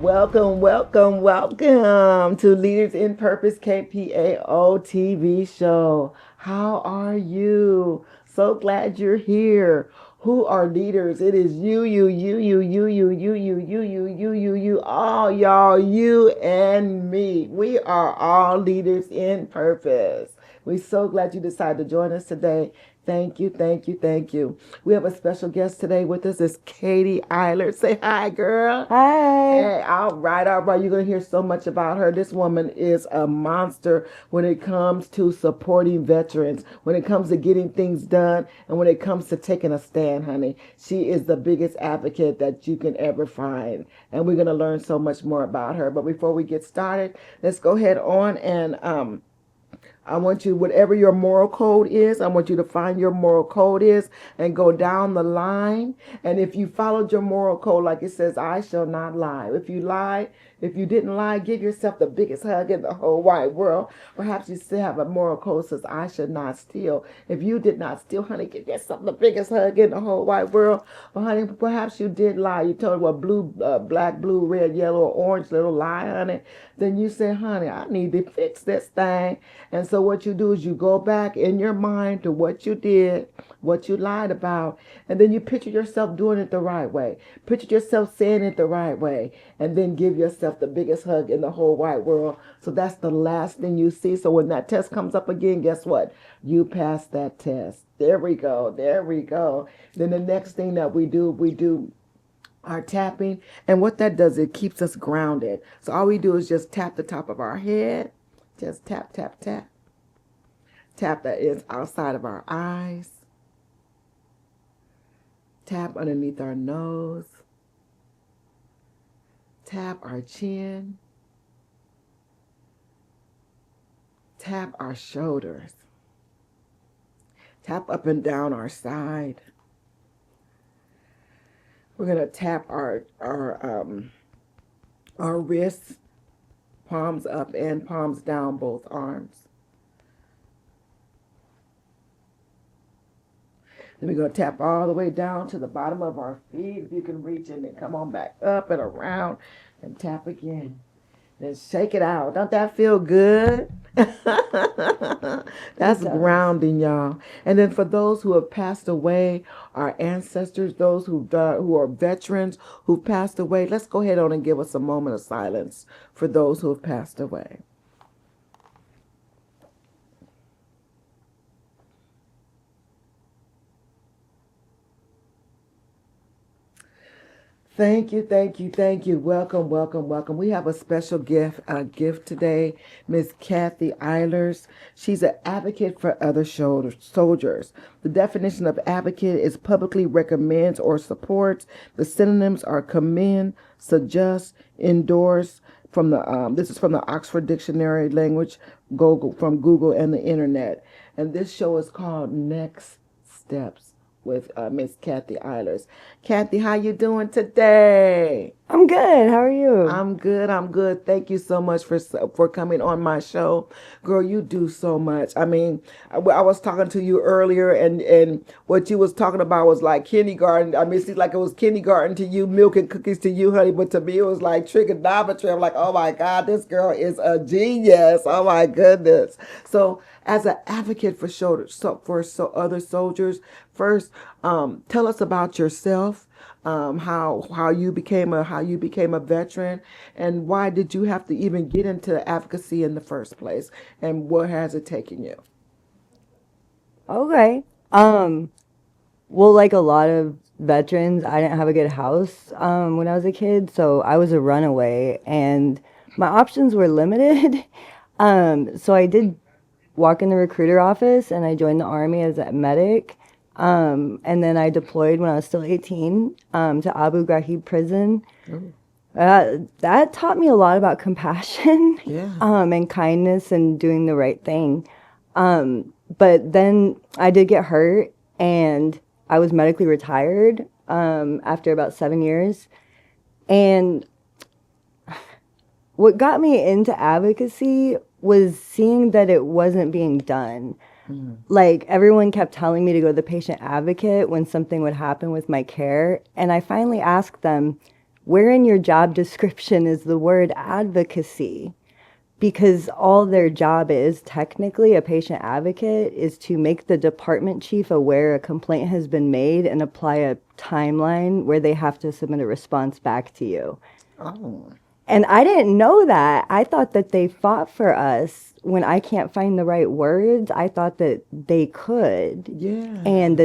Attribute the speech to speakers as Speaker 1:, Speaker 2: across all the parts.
Speaker 1: welcome to Leaders in Purpose KPAO TV show. How are you? So glad you're here. Who are leaders? It is you, all y'all, you and me. We are all leaders in purpose. We're so glad you decided to join us today. Thank you, thank you, thank you. We have a special guest today with us. It's Katy Eilers. Say hi, girl.
Speaker 2: Hi.
Speaker 1: Hey, all right, all right. You're going to hear so much about her. This woman is a monster when it comes to supporting veterans, when it comes to getting things done, and when it comes to taking a stand, honey. She is the biggest advocate that you can ever find. And we're going to learn so much more about her. But before we get started, let's go ahead on and I want you, whatever your moral code is, I want you to find your moral code is and go down the line. And if you followed your moral code, like it says, I shall not lie. If you lie, if you didn't lie, give yourself the biggest hug in the whole wide world. Perhaps you still have a moral code that says, I should not steal. If you did not steal, honey, give yourself the biggest hug in the whole wide world. But honey, perhaps you did lie. You told what blue, black, blue, red, yellow, or orange little lie, honey. Then you say, honey, I need to fix this thing. And so what you do is you go back in your mind to what you did, what you lied about, and then you picture yourself doing it the right way. Picture yourself saying it the right way, and then give yourself the biggest hug in the whole wide world. So that's the last thing you see. So when that test comes up again, guess what? You passed that test. There we go. There we go. Then the next thing that we do our tapping. And what that does, it keeps us grounded. So all we do is just tap the top of our head. Just tap, tap, tap. Tap that is outside of our eyes. Tap underneath our nose. Tap our chin. Tap our shoulders. Tap up and down our side. We're gonna tap our wrists, palms up and palms down, both arms. Then we're going to tap all the way down to the bottom of our feet. If you can reach it, and come on back up and around and tap again. Then shake it out. Don't that feel good? That's grounding, y'all. And then for those who have passed away, our ancestors, those who are veterans who've passed away, let's go ahead on and give us a moment of silence for those who have passed away. Thank you, thank you, thank you. Welcome, welcome, welcome. We have a special gift today, Miss Katy Eilers. She's an advocate for other soldiers. The definition of advocate is publicly recommends or supports. The synonyms are commend, suggest, endorse. From the this is from the Oxford Dictionary language, from Google and the internet. And this show is called Next Steps with Miss Katy Eilers. Katy, how you doing today?
Speaker 2: I'm good. How are you?
Speaker 1: I'm good. I'm good. Thank you so much for coming on my show, girl. You do so much. I mean, I was talking to you earlier, and what you was talking about was like kindergarten. I mean, it seems like it was kindergarten to you, milk and cookies to you, honey. But to me, it was like trigonometry. I'm like, oh my God, this girl is a genius. Oh my goodness. So, as an advocate for other soldiers, first, tell us about yourself. How you became a veteran, and why did you have to even get into advocacy in the first place, and where has it taken you?
Speaker 2: Okay. Well, like a lot of veterans, I didn't have a good house when I was a kid, so I was a runaway, and my options were limited. So I did walk in the recruiter office, and I joined the army as a medic. And then I deployed when I was still 18 to Abu Ghraib prison.
Speaker 1: Oh,
Speaker 2: That taught me a lot about compassion
Speaker 1: yeah.
Speaker 2: and kindness and doing the right thing. But then I did get hurt, and I was medically retired after about 7 years. And what got me into advocacy was seeing that it wasn't being done. Like, everyone kept telling me to go to the patient advocate when something would happen with my care. And I finally asked them, where in your job description is the word advocacy? Because all their job is, technically, a patient advocate is to make the department chief aware a complaint has been made and apply a timeline where they have to submit a response back to you.
Speaker 1: Oh.
Speaker 2: And I didn't know that. I thought that they fought for us when I can't find the right words. I thought that they could.
Speaker 1: Yeah.
Speaker 2: And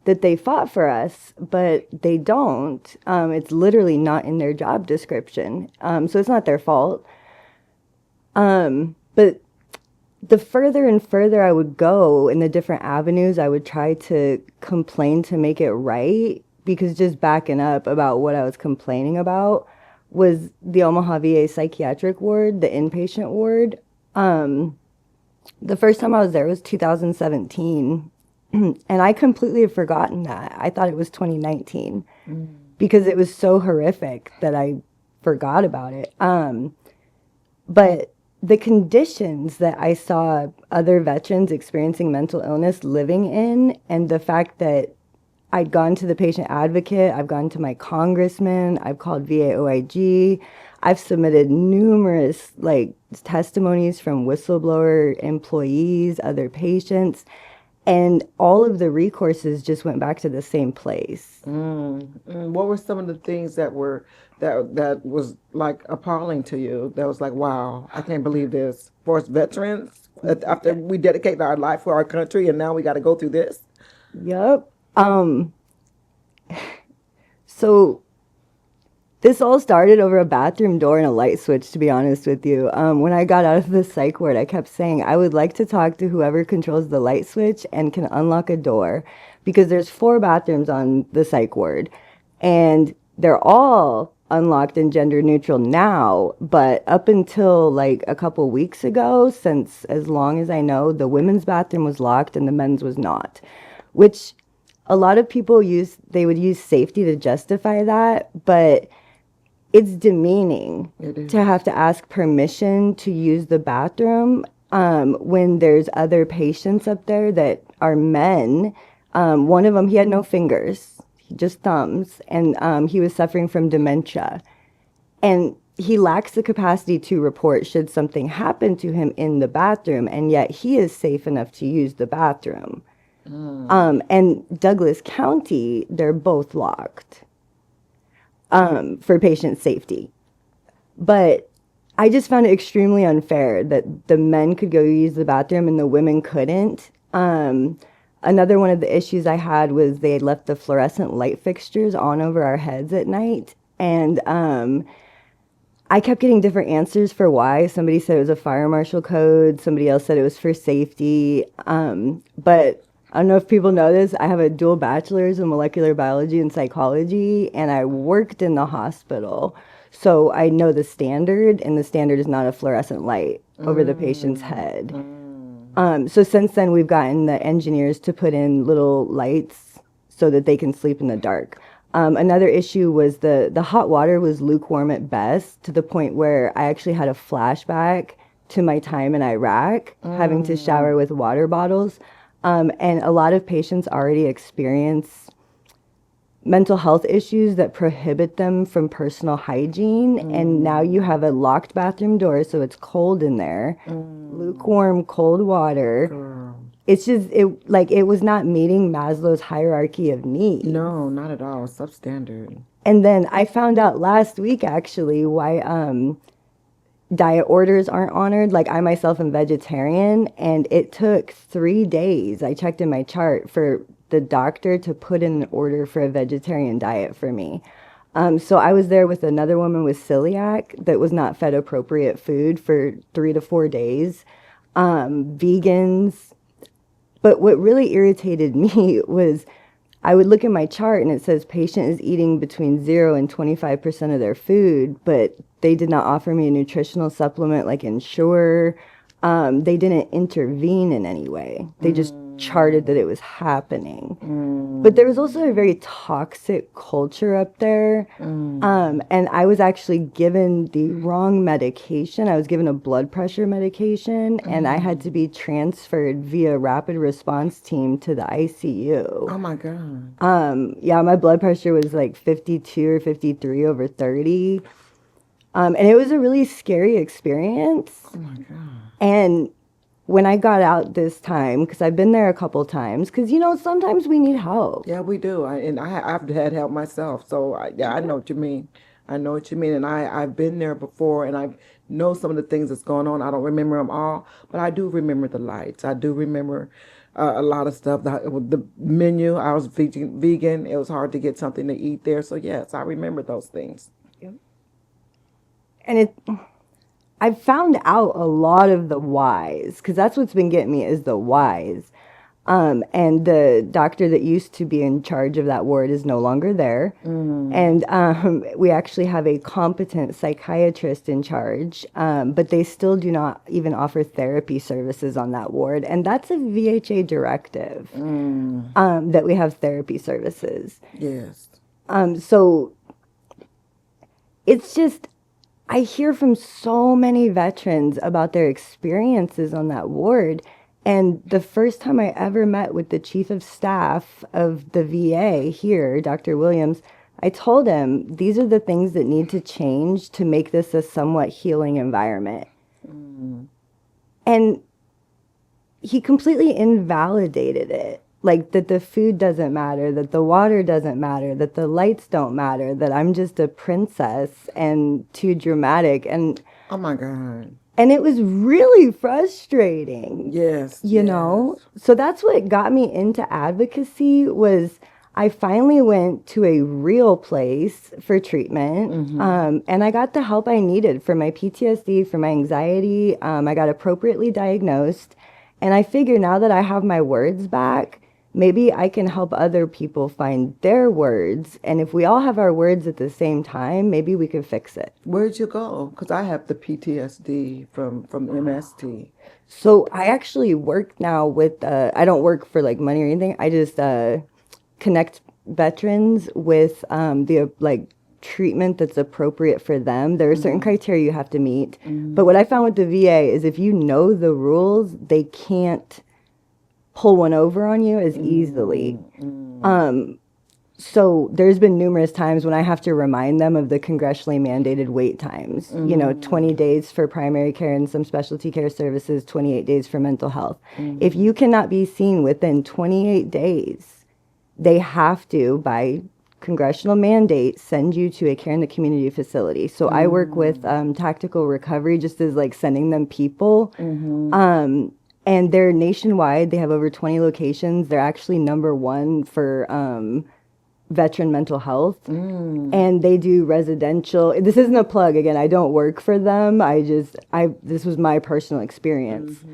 Speaker 2: that they fought for us, but they don't. It's literally not in their job description. So it's not their fault. But the further and further I would go in the different avenues, I would try to complain to make it right, because just backing up about what I was complaining about was the Omaha VA psychiatric ward, the inpatient ward. The first time I was there was 2017, and I completely had forgotten that. I thought it was 2019 because it was so horrific that I forgot about it. But the conditions that I saw other veterans experiencing mental illness living in, and the fact that I'd gone to the patient advocate, I've gone to my congressman, I've called VA OIG, I've submitted numerous testimonies from whistleblower employees, other patients, and all of the recourses just went back to the same place.
Speaker 1: What were some of the things that was like appalling to you? That was like, wow, I can't believe this. For us veterans, after we dedicate our life for our country, and now we got to go through this.
Speaker 2: Yep. So this all started over a bathroom door and a light switch, to be honest with you. When I got out of the psych ward, I kept saying, I would like to talk to whoever controls the light switch and can unlock a door, because there's 4 bathrooms on the psych ward, and they're all unlocked and gender neutral now. But up until like a couple weeks ago, since as long as I know, the women's bathroom was locked and the men's was not, which a lot of people they would use safety to justify that, but it's demeaning to have to ask permission to use the bathroom when there's other patients up there that are men. One of them, he had no fingers, just thumbs, and he was suffering from dementia. And he lacks the capacity to report should something happen to him in the bathroom, and yet he is safe enough to use the bathroom. And Douglas County, they're both locked for patient safety. But I just found it extremely unfair that the men could go use the bathroom and the women couldn't. Another one of the issues I had was they had left the fluorescent light fixtures on over our heads at night. And I kept getting different answers for why. Somebody said it was a fire marshal code. Somebody else said it was for safety. But I don't know if people know this. I have a dual bachelor's in molecular biology and psychology, and I worked in the hospital. So I know the standard, and the standard is not a fluorescent light over the patient's head. So since then, we've gotten the engineers to put in little lights so that they can sleep in the dark. Another issue was the hot water was lukewarm at best, to the point where I actually had a flashback to my time in Iraq, having to shower with water bottles. And a lot of patients already experience mental health issues that prohibit them from personal hygiene. And now you have a locked bathroom door, so it's cold in there, lukewarm, cold water. It's just, it was not meeting Maslow's hierarchy of needs.
Speaker 1: No, not at all. Substandard.
Speaker 2: And then I found out last week, actually, why diet orders aren't honored. Like, I myself am vegetarian, and it took 3 days, I checked in my chart, for the doctor to put in an order for a vegetarian diet for me. So I was there with another woman with celiac that was not fed appropriate food for 3 to 4 days. Vegans. But what really irritated me was I would look at my chart and it says patient is eating between 0 and 25% of their food, but they did not offer me a nutritional supplement like Ensure. They didn't intervene in any way. They just charted that it was happening. But there was also a very toxic culture up there. And I was actually given the wrong medication. I was given a blood pressure medication, and I had to be transferred via rapid response team to the ICU.
Speaker 1: Oh my God.
Speaker 2: Yeah, my blood pressure was like 52 or 53 over 30. And it was a really scary experience.
Speaker 1: Oh my God.
Speaker 2: And when I got out this time, because I've been there a couple times, because, you know, sometimes we need help.
Speaker 1: Yeah, we do. I've had help myself. So, yeah, I know what you mean. I know what you mean. And I've been there before, and I know some of the things that's going on. I don't remember them all, but I do remember the lights. I do remember a lot of stuff. The menu, I was vegan. It was hard to get something to eat there. So, yes, I remember those things.
Speaker 2: And I've found out a lot of the whys, because that's what's been getting me is the whys. And the doctor that used to be in charge of that ward is no longer there. And we actually have a competent psychiatrist in charge, but they still do not even offer therapy services on that ward. And that's a VHA directive, that we have therapy services.
Speaker 1: Yes.
Speaker 2: So it's just, I hear from so many veterans about their experiences on that ward. And the first time I ever met with the chief of staff of the VA here, Dr. Williams, I told him these are the things that need to change to make this a somewhat healing environment. And he completely invalidated it. Like that the food doesn't matter, that the water doesn't matter, that the lights don't matter, that I'm just a princess and too dramatic. And
Speaker 1: Oh my God.
Speaker 2: and it was really frustrating.
Speaker 1: Yes.
Speaker 2: You know? So that's what got me into advocacy was I finally went to a real place for treatment. And I got the help I needed for my PTSD, for my anxiety. I got appropriately diagnosed. And I figure now that I have my words back, maybe I can help other people find their words. And if we all have our words at the same time, maybe we can fix it.
Speaker 1: Where'd you go? Because I have the PTSD from MST.
Speaker 2: So I actually work now with, I don't work for like money or anything. I just connect veterans with the like treatment that's appropriate for them. There are certain criteria you have to meet. But what I found with the VA is if you know the rules, they can't pull one over on you as easily. So there's been numerous times when I have to remind them of the congressionally mandated wait times. You know, 20 days for primary care and some specialty care services, 28 days for mental health. If you cannot be seen within 28 days, they have to, by congressional mandate, send you to a care in the community facility. So I work with tactical recovery, just as like sending them people. And they're nationwide. They have over 20 locations. They're actually #1 for veteran mental health. And they do residential. This isn't a plug. Again, I don't work for them. This was my personal experience.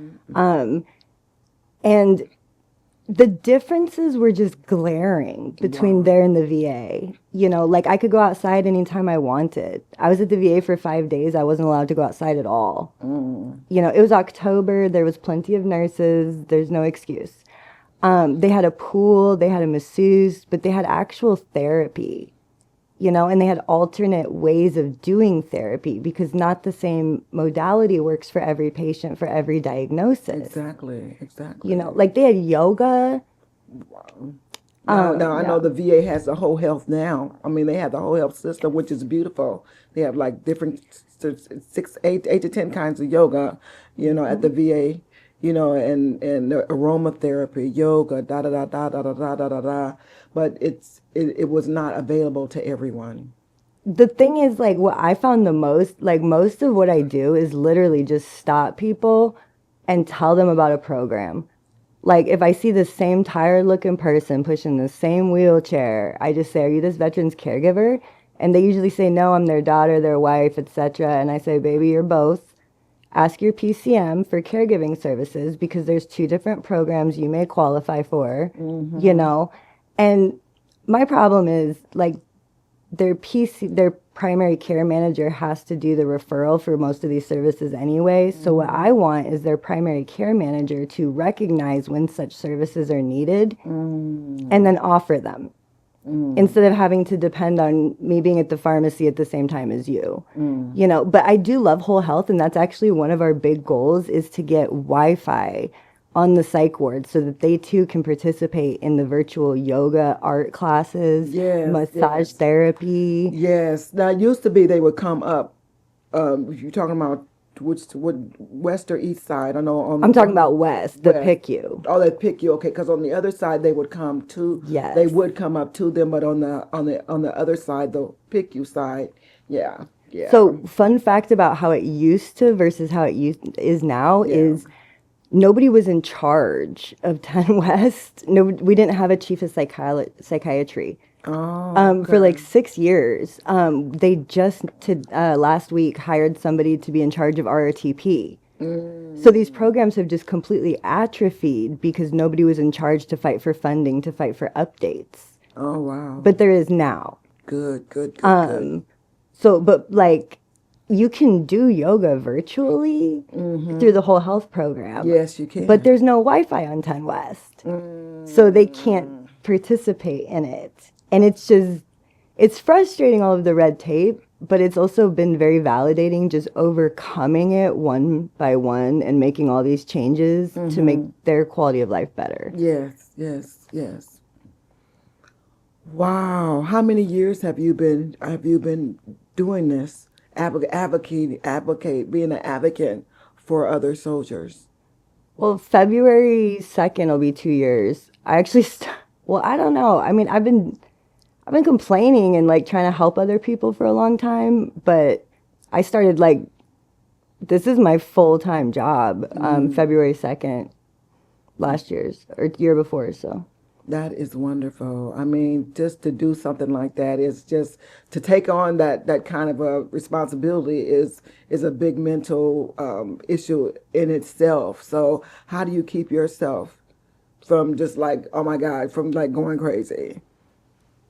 Speaker 2: And the differences were just glaring between there and the VA. You know, like I could go outside anytime I wanted. I was at the VA for 5 days. I wasn't allowed to go outside at all. You know, it was October. There was plenty of nurses. There's no excuse. They had a pool. They had a masseuse, but they had actual therapy. You know, and they had alternate ways of doing therapy because not the same modality works for every patient, for every diagnosis.
Speaker 1: Exactly.
Speaker 2: You know, like they had yoga.
Speaker 1: Now I know the VA has the whole health now. I mean, they have the whole health system, which is beautiful. They have like different 8 to 10 kinds of yoga, you know, at the VA, you know, and aromatherapy, yoga, da da da da da da da da da da. But it was not available to everyone.
Speaker 2: The thing is, like, what I found the most, like, most of what I do is literally just stop people and tell them about a program. Like, if I see the same tired-looking person pushing the same wheelchair, I just say, "Are you this veteran's caregiver?" And they usually say, "No, I'm their daughter, their wife, etc." And I say, "Baby, you're both. Ask your PCM for caregiving services because there's 2 different programs you may qualify for, you know." And my problem is, like, their primary care manager has to do the referral for most of these services anyway. So what I want is their primary care manager to recognize when such services are needed and then offer them. Instead of having to depend on me being at the pharmacy at the same time as you. You know, but I do love whole health, and that's actually one of our big goals is to get Wi-Fi on the psych ward so that they too can participate in the virtual yoga, art classes, massage therapy.
Speaker 1: Yes. Now, it used to be they would come up. You're talking about what west or east side? I know
Speaker 2: I'm talking about west, the PICU.
Speaker 1: Oh, they pick you, okay? Because on the other side they would come to.
Speaker 2: Yes.
Speaker 1: They would come up to them, but on the other side, the PICU side, yeah.
Speaker 2: So, fun fact about how it used to versus how it is now is nobody was in charge of 10 West. No, we didn't have a chief of psychiatry. For like 6 years. They just last week hired somebody to be in charge of RRTP. So these programs have just completely atrophied because nobody was in charge to fight for funding, to fight for updates.
Speaker 1: Oh, wow.
Speaker 2: But there is now.
Speaker 1: Good.
Speaker 2: So, but like, you can do yoga virtually through the whole health program.
Speaker 1: Yes, you can.
Speaker 2: But there's no Wi-Fi on 10 West. So they can't participate in it. And it's frustrating, all of the red tape, but it's also been very validating just overcoming it one by one and making all these changes to make their quality of life better.
Speaker 1: Yes. Wow. How many years have you been doing this? Being an advocate for other soldiers?
Speaker 2: Well, February 2nd will be 2 years. I actually, I don't know. I mean, I've been complaining and like trying to help other people for a long time, but I started like, this is my full-time job, February 2nd, last year's or year before, so.
Speaker 1: That is wonderful. I mean, just to do something like that is just to take on that kind of a responsibility is a big mental issue in itself. So how do you keep yourself from just like, oh my God, from like going crazy?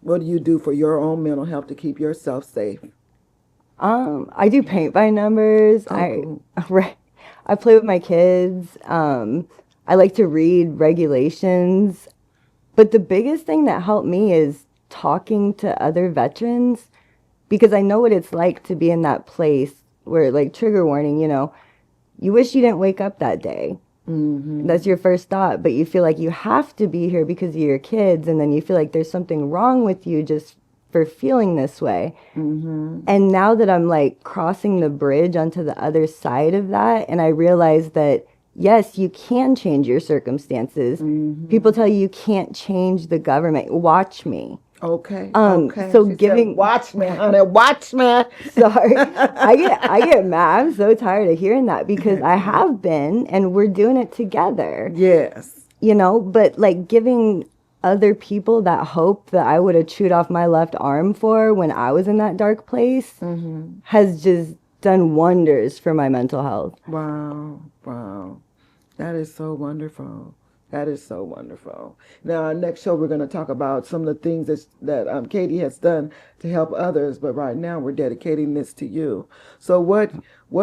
Speaker 1: What do you do for your own mental health to keep yourself safe?
Speaker 2: I do paint by numbers.
Speaker 1: Cool.
Speaker 2: I play with my kids. I like to read regulations. But the biggest thing that helped me is talking to other veterans, because I know what it's like to be in that place where, like, trigger warning, you know, you wish you didn't wake up that day. That's your first thought, but you feel like you have to be here because of your kids, and then you feel like there's something wrong with you just for feeling this way. And now that I'm like crossing the bridge onto the other side of that, and I realize that yes, you can change your circumstances. People tell you can't change the government. Watch me.
Speaker 1: Okay.
Speaker 2: So
Speaker 1: she
Speaker 2: giving
Speaker 1: said, watch me, honey, watch me.
Speaker 2: Sorry, I get mad. I'm so tired of hearing that because I have been, and we're doing it together.
Speaker 1: Yes.
Speaker 2: You know, but like giving other people that hope that I would have chewed off my left arm for when I was in that dark place has just done wonders for my mental health.
Speaker 1: Wow. That is so wonderful. Now, our next show, we're going to talk about some of the things that Katy has done to help others, but right now we're dedicating this to you. So what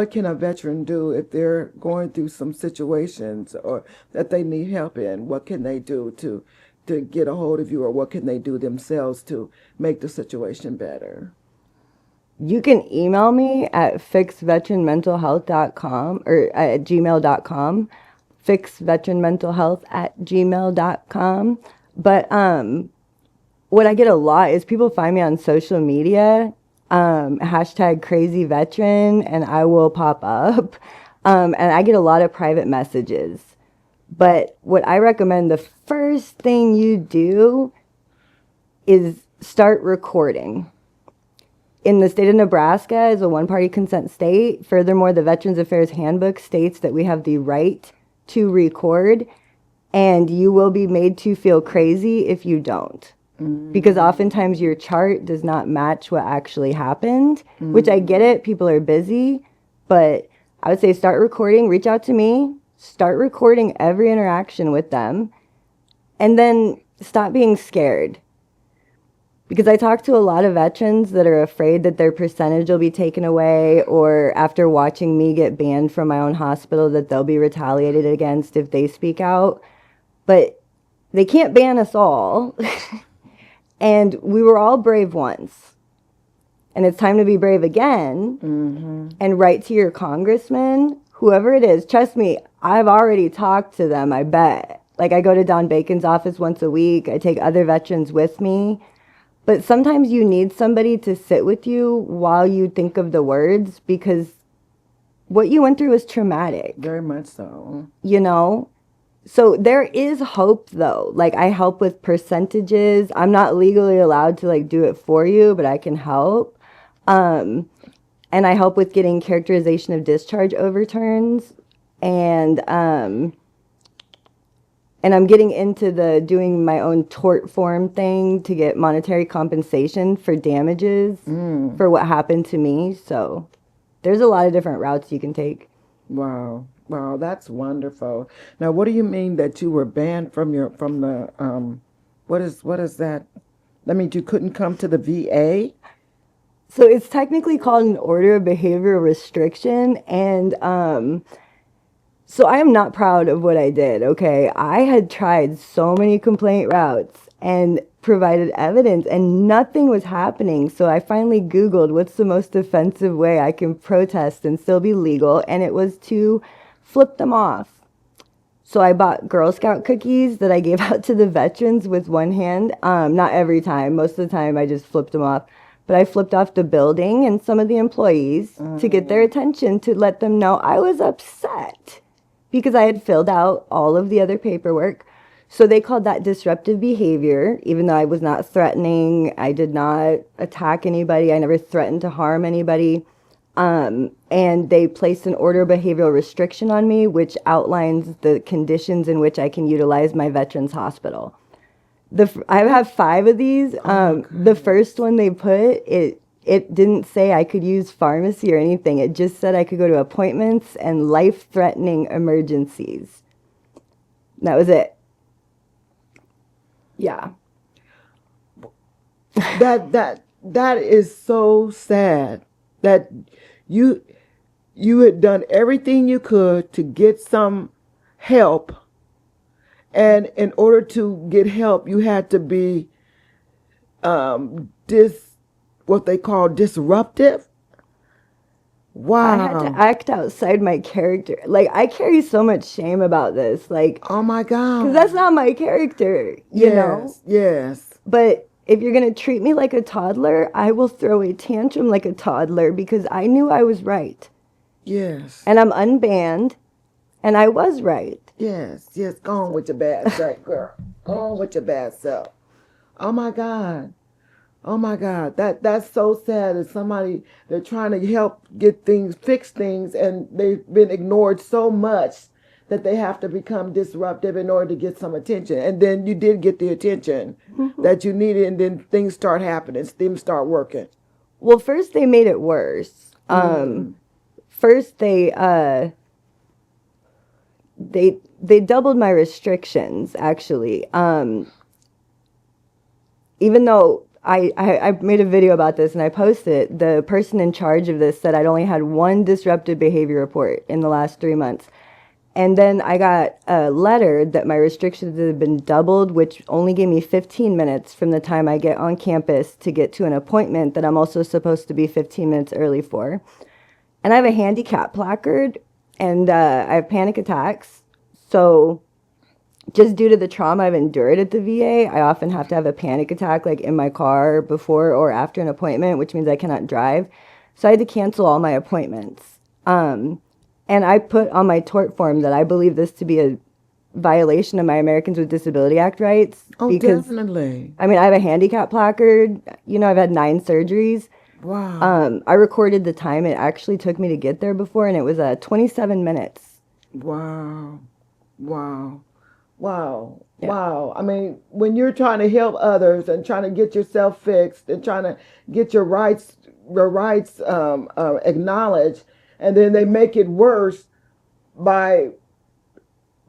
Speaker 1: can a veteran do if they're going through some situations or that they need help in? What can they do to get a hold of you, or what can they do themselves to make the situation better?
Speaker 2: You can email me at fixveteranmentalhealth.com or at gmail.com. fixveteranmentalhealth@gmail.com. But what I get a lot is people find me on social media, hashtag crazy veteran, and I will pop up. And I get a lot of private messages. But what I recommend, the first thing you do is start recording. In the state of Nebraska is a one-party consent state. Furthermore, the Veterans Affairs Handbook states that we have the right to record, and you will be made to feel crazy if you don't. Because oftentimes your chart does not match what actually happened, which I get it. People are busy, but I would say start recording, reach out to me, start recording every interaction with them, and then stop being scared. Because I talk to a lot of veterans that are afraid that their percentage will be taken away, or after watching me get banned from my own hospital, that they'll be retaliated against if they speak out. But they can't ban us all. And we were all brave once. And it's time to be brave again and write to your congressman, whoever it is. Trust me, I've already talked to them, I bet. Like, I go to Don Bacon's office once a week. I take other veterans with me. But sometimes you need somebody to sit with you while you think of the words, because what you went through is traumatic.
Speaker 1: Very much so.
Speaker 2: You know? So there is hope, though. Like, I help with percentages. I'm not legally allowed to, like, do it for you, but I can help. And I help with getting characterization of discharge overturns. And I'm getting into the doing my own tort form thing to get monetary compensation for damages for what happened to me. So there's a lot of different routes you can take.
Speaker 1: Wow. Wow, that's wonderful. Now, what do you mean that you were banned from the what is that? That means you couldn't come to the VA?
Speaker 2: So it's technically called an order of behavioral restriction, and so I am not proud of what I did, okay? I had tried so many complaint routes and provided evidence, and nothing was happening. So I finally Googled what's the most offensive way I can protest and still be legal, and it was to flip them off. So I bought Girl Scout cookies that I gave out to the veterans with one hand. Not every time. Most of the time I just flipped them off. But I flipped off the building and some of the employees to get their attention, to let them know I was upset because I had filled out all of the other paperwork. So they called that disruptive behavior, even though I was not threatening. I did not attack anybody. I never threatened to harm anybody. And they placed an order of behavioral restriction on me, which outlines the conditions in which I can utilize my veterans hospital. I have 5 of these. The first one they put, it didn't say I could use pharmacy or anything. It just said I could go to appointments and life-threatening emergencies. That was it. Yeah.
Speaker 1: That is so sad that you had done everything you could to get some help. And in order to get help, you had to be what they call disruptive. Wow.
Speaker 2: I had to act outside my character. Like, I carry so much shame about this. Like,
Speaker 1: Oh my God.
Speaker 2: because that's not my character, you know?
Speaker 1: Yes.
Speaker 2: But if you're going to treat me like a toddler, I will throw a tantrum like a toddler because I knew I was right.
Speaker 1: Yes.
Speaker 2: And I'm unbanned, and I was right.
Speaker 1: Yes. Go on with your bad self, girl. Go on with your bad self. Oh my God. Oh my God. That's so sad. That somebody, they're trying to help fix things, and they've been ignored so much that they have to become disruptive in order to get some attention. And then you did get the attention that you needed, and then things start happening. Things start working.
Speaker 2: Well, first they made it worse. First they doubled my restrictions, actually. Even though I made a video about this and I posted it, the person in charge of this said I'd only had 1 disruptive behavior report in the last 3 months. And then I got a letter that my restrictions had been doubled, which only gave me 15 minutes from the time I get on campus to get to an appointment that I'm also supposed to be 15 minutes early for. And I have a handicap placard, and I have panic attacks. So just due to the trauma I've endured at the VA, I often have to have a panic attack, like in my car before or after an appointment, which means I cannot drive. So I had to cancel all my appointments. And I put on my tort form that I believe this to be a violation of my Americans with Disability Act rights.
Speaker 1: Oh,
Speaker 2: because,
Speaker 1: definitely.
Speaker 2: I mean, I have a handicap placard. You know, I've had 9 surgeries.
Speaker 1: Wow.
Speaker 2: I recorded the time it actually took me to get there before, and it was 27 minutes.
Speaker 1: Wow. Wow. Wow.
Speaker 2: Yeah.
Speaker 1: Wow. I mean, when you're trying to help others and trying to get yourself fixed and trying to get your rights acknowledged, and then they make it worse by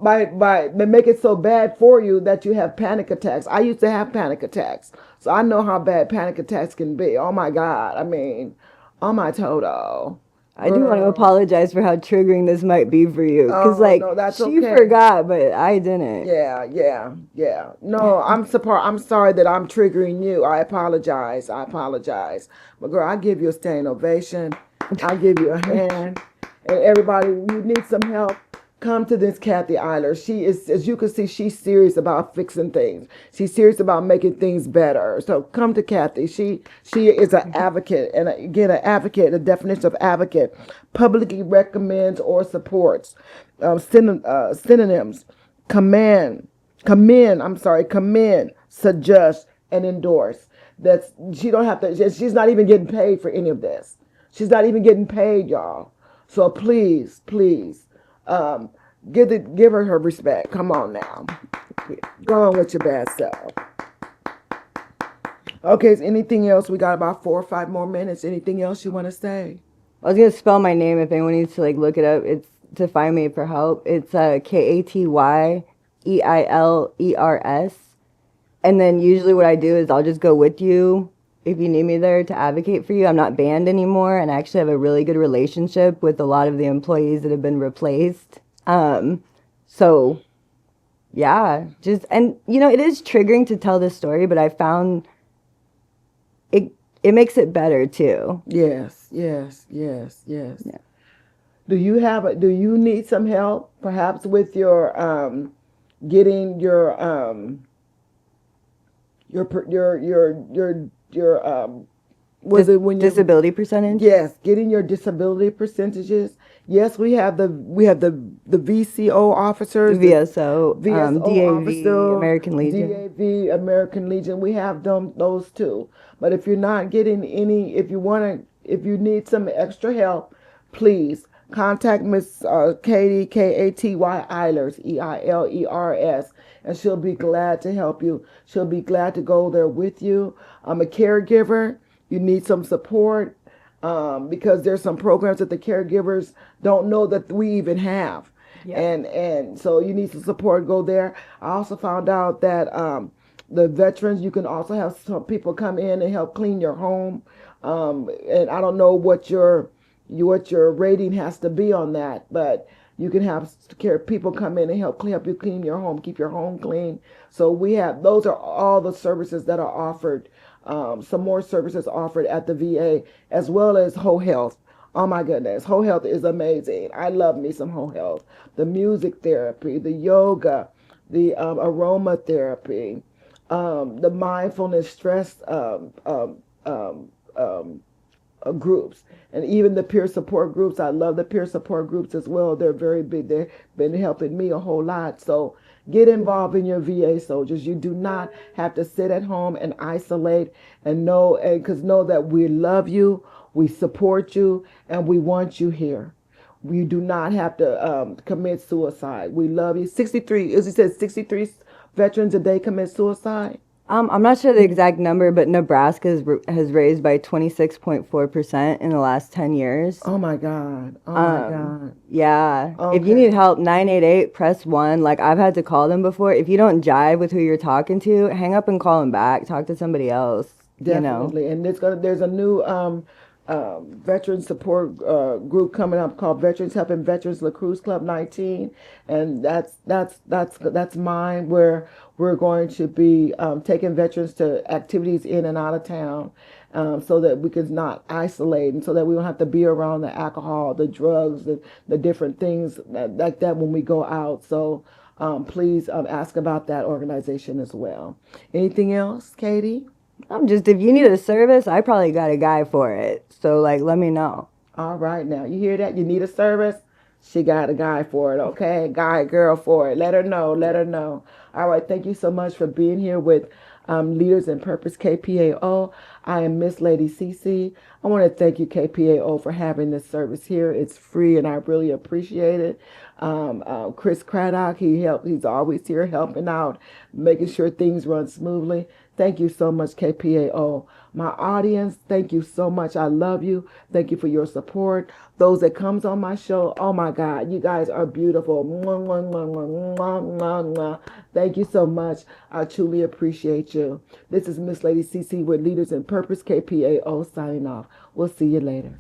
Speaker 1: they make it so bad for you that you have panic attacks. I used to have panic attacks, so I know how bad panic attacks can be. Oh my God! I mean, oh my Toto,
Speaker 2: I do want to
Speaker 1: girl.
Speaker 2: apologize for how triggering this might be for you. Because,
Speaker 1: Oh
Speaker 2: like,
Speaker 1: no, that's
Speaker 2: she
Speaker 1: okay.
Speaker 2: forgot, but I didn't.
Speaker 1: Yeah, yeah, yeah. No, I'm sorry that I'm triggering you. I apologize. I apologize. But girl, I give you a standing ovation. I give you a hand. And everybody, you need some help. Come to this Kathy Eilers. She is, as you can see, she's serious about fixing things. She's serious about making things better. So come to Kathy. She is an advocate, and again, an advocate. The definition of advocate: publicly recommends or supports. Synonyms: command, commend, suggest, and endorse. That's she don't have to. She's not even getting paid for any of this. She's not even getting paid, y'all. So please, please, um, give her respect. Come on now, go on with your bad self. Okay, is anything else? We got about 4 or 5 more minutes. Anything else you want to say?
Speaker 2: I was gonna spell my name if anyone needs to like look it up. It's to find me for help. It's Katyeilers. And then usually what I do is I'll just go with you if you need me there to advocate for you. I'm not banned anymore, and I actually have a really good relationship with a lot of the employees that have been replaced. So yeah, just and it is triggering to tell this story, but I found it makes it better too.
Speaker 1: Yes, yes, yes, yes.
Speaker 2: Yeah.
Speaker 1: Do you need some help perhaps with your getting your was it when you
Speaker 2: Disability percentage?
Speaker 1: yes, getting your disability percentages? Yes, we have the VCO officers, the
Speaker 2: VSO,
Speaker 1: VSO
Speaker 2: DAV,
Speaker 1: officer,
Speaker 2: American Legion.
Speaker 1: DAV, American Legion. We have those two. But if you're not getting any, if you need some extra help, please contact Miss Katy, Katy Eilers, Eilers, and she'll be glad to help you. She'll be glad to go there with you. I'm a caregiver. You need some support, because there's some programs that the caregivers don't know that we even have.
Speaker 2: Yeah.
Speaker 1: And so you need some support, go there. I also found out that the veterans, you can also have some people come in and help clean your home. And I don't know what your rating has to be on that, but you can have people come in and help you clean your home, keep your home clean. So those are all the services that are offered. Some more services offered at the VA, as well as whole health. Oh my goodness, whole health is amazing. I love me some whole health. The music therapy, the yoga, the aromatherapy, the mindfulness stress groups, and even the peer support groups. I love the peer support groups as well. They're very big. They've been helping me a whole lot. So get involved in your VA soldiers. You do not have to sit at home and isolate, and know that we love you, we support you, and we want you here. You do not have to commit suicide. We love you. 63, as you said, 63 veterans a day commit suicide.
Speaker 2: I'm not sure the exact number, but Nebraska has raised by 26.4% in the last 10 years.
Speaker 1: Oh my God. Oh my God.
Speaker 2: Yeah. If you
Speaker 1: Okay.
Speaker 2: need help, 988, press 1. Like, I've had to call them before. If you don't jive with who you're talking to, hang up and call them back. Talk to somebody else.
Speaker 1: Definitely, and there's a new veteran support group coming up called Veterans Helping Veterans Lacrosse Club 19, and that's mine, where we're going to be taking veterans to activities in and out of town, so that we can not isolate, and so that we don't have to be around the alcohol, the drugs, the different things like that when we go out. So please ask about that organization as well. Anything else, Katie?
Speaker 2: If you need a service, I probably got a guy for it. So, like, let me know.
Speaker 1: All right, now you hear that? You need a service? She got a guy for it, okay? Guy, girl for it. Let her know. Let her know. All right, thank you so much for being here with Leaders in Purpose KPAO. I am Miss Lady Cece. I want to thank you, KPAO, for having this service here. It's free, and I really appreciate it. Chris Craddock, he's always here helping out, making sure things run smoothly. Thank you so much, KPAO. My audience, thank you so much. I love you. Thank you for your support. Those that comes on my show, oh my God, you guys are beautiful. Mwah, mwah, mwah, mwah, mwah, mwah, mwah. Thank you so much. I truly appreciate you. This is Miss Lady CC with Leaders in Purpose, KPAO signing off. We'll see you later.